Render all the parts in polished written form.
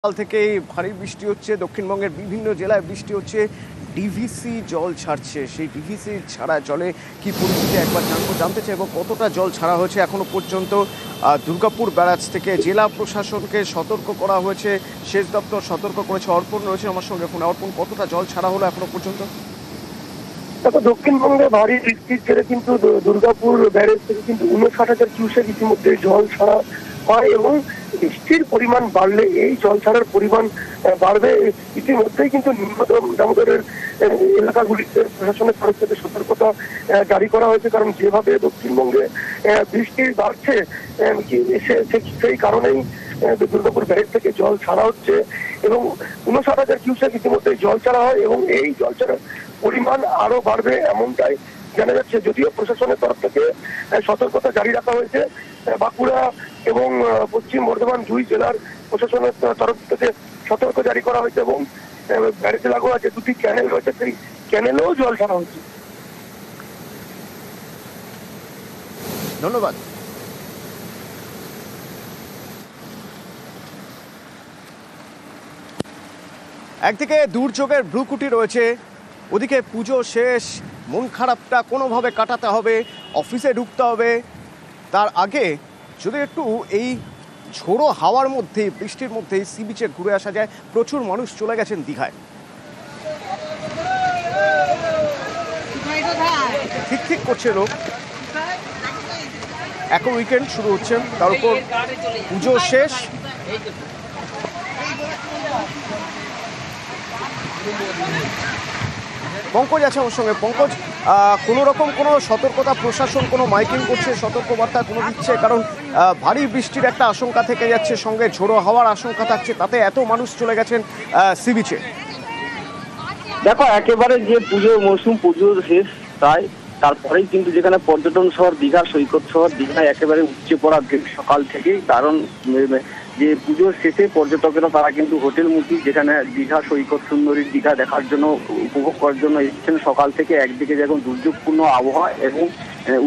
কাল থেকেই ভারী বৃষ্টি হচ্ছে, দক্ষিণবঙ্গের বিভিন্ন জেলায় বৃষ্টি হচ্ছে, ডিভিসি জল ছাড়ছে। সেই ডিভিসি ছাড়া জলে কি পরিস্থিতি একবার জানতে চাইব কতটা জল ছাড়া হয়েছে এখনো পর্যন্ত। দুর্গাপুর ব্যারাজ থেকে জেলা প্রশাসনকে সতর্ক করা হয়েছে, সেচ দপ্তর সতর্ক করেছে। অর্পণ রয়েছে আমার সঙ্গে ফোনে। অর্পণ, কতটা জল ছাড়া হলো এখনো পর্যন্ত? দেখো, দক্ষিণবঙ্গে ভারী বৃষ্টির জেরে কিন্তু দুর্গাপুর ব্যারেজ থেকে কিন্তু 59,000 কিউসেক ইতিমধ্যে জল ছাড়া হয় এবং বৃষ্টির পরিমাণ বাড়লে এই জল ছাড়ার পরিমাণ বাড়বে। ইতিমধ্যেই কিন্তু নিম্নতম দামোদরের এলাকাগুলিতে প্রশাসনের তরফ থেকে সতর্কতা জারি করা হয়েছে, কারণ যেভাবে দক্ষিণবঙ্গে বৃষ্টি বাড়ছে সেই কারণেই দুর্গাপুর ব্যারেজ থেকে জল ছাড়া হচ্ছে এবং 59,000 কিউসেক ইতিমধ্যে জল ছাড়া হয় এবং এই জল ছাড়ার পরিমাণ আরো বাড়বে এমনটাই জানা যাচ্ছে। যদিও প্রশাসনের তরফ থেকে সতর্কতা জারি রাখা হয়েছে, বাঁকুড়া এবং পশ্চিম বর্ধমান দুই জেলার প্রশাসনের তরফ থেকে সতর্ক জারি করা হয়েছে এবং ব্যারেজে লাগোয়া যে দুটি ক্যানেল রয়েছে সেই ক্যানেলেও জল ছাড়া হচ্ছে। ধন্যবাদ। একদিকে দুর্যোগের ভ্রুকুটি রয়েছে, ওদিকে পুজো শেষ, মন খারাপটা কোনোভাবে কাটাতে হবে, অফিসে ঢুকতে হবে। তার আগে যদি একটু এই ঝোড়ো হাওয়ার মধ্যে, বৃষ্টির মধ্যেই সি বিচে ঘুরে আসা যায়। প্রচুর মানুষ চলে গেছেন দীঘায়। ঠিক করছে লোক, এখন উইকেন্ড শুরু হচ্ছে, তার উপর পুজো শেষ। পঙ্কজ আছে আমার সঙ্গে। পঙ্কজ, কোনো রকম কোনো সতর্কতা প্রশাসন কোনো মাইকিং করছে, সতর্কবার্তা কোনো দিচ্ছে? কারণ ভারী বৃষ্টির একটা আশঙ্কা থেকে যাচ্ছে, সঙ্গে ঝোড়ো হাওয়ার আশঙ্কা থাকছে, তাতে এত মানুষ চলে গেছেন সি বিচে। দেখো, একেবারে যে পুজোর মৌসুম, পুজোর শেষ তাই তারপরেই কিন্তু যেখানে পর্যটন শহর দীঘা, সৈকত শহর দীঘা একেবারে উপচে পড়া সকাল থেকেই। কারণ যে পুজোর শেষে পর্যটকেরা তারা কিন্তু হোটেলমুখী, যেখানে দীঘা সৈকত সুন্দরী দীঘা দেখার জন্য, উপভোগ করার জন্য এসেছেন সকাল থেকে। একদিকে যখন দুর্যোগপূর্ণ আবহাওয়া এবং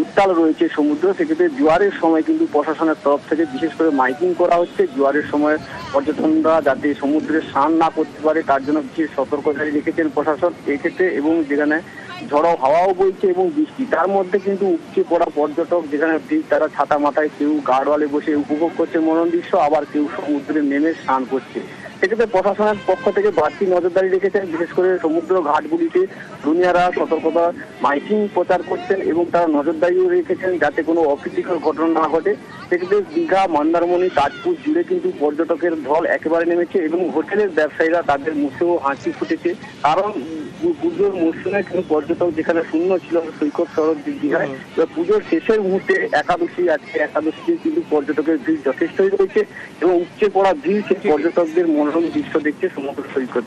উত্তাল রয়েছে সমুদ্র, সেক্ষেত্রে জোয়ারের সময় কিন্তু প্রশাসনের তরফ থেকে বিশেষ করে মাইকিং করা হচ্ছে। জোয়ারের সময় পর্যটনরা যাতে সমুদ্রে স্নান না করতে পারে তার জন্য বিশেষ সতর্ক জারি রেখেছেন প্রশাসন এক্ষেত্রে। এবং যেখানে ঝড়ো হাওয়াও বইছে এবং বৃষ্টি, তার মধ্যে কিন্তু উপচে পড়া পর্যটক, যেখানে তারা ছাতা মাথায়, কেউ গার্ডওয়ালে বসে উপভোগ করছে মনোরম দৃশ্য, আবার কেউ সমুদ্রে নেমে স্নান করছে। সেক্ষেত্রে প্রশাসনের পক্ষ থেকে বাড়তি নজরদারি রেখেছেন। বিশেষ করে সমুদ্র ঘাটগুলিতে দুনিয়ারা সতর্কতা মাইকিং প্রচার করছেন এবং তারা নজরদারিও রেখেছেন যাতে কোনো অপ্রীতিকর ঘটনা না ঘটে। সেক্ষেত্রে দীঘা, মন্দারমণি, তাজপুর জুড়ে কিন্তু পর্যটকের ঢল একেবারে নেমেছে এবং হোটেলের ব্যবসায়ীরা তাদের মুখেও হাসি ফুটেছে। কারণ পুজোর মৌসুমে কিন্তু পর্যটক যেখানে শূন্য ছিল সৈকত শহর দীঘায়, পুজোর শেষের মুহূর্তে একাদশী, আজকে একাদশী কিন্তু পর্যটকের ভিড় যথেষ্টই রয়েছে এবং উপচে পড়া ভিড় সেই পর্যটকদের মনোরম দৃশ্য দেখছে সমুদ্র সৈকত।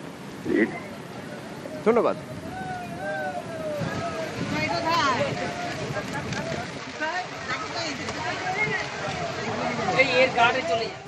ধন্যবাদ। এর গাড়ি চলে যায়।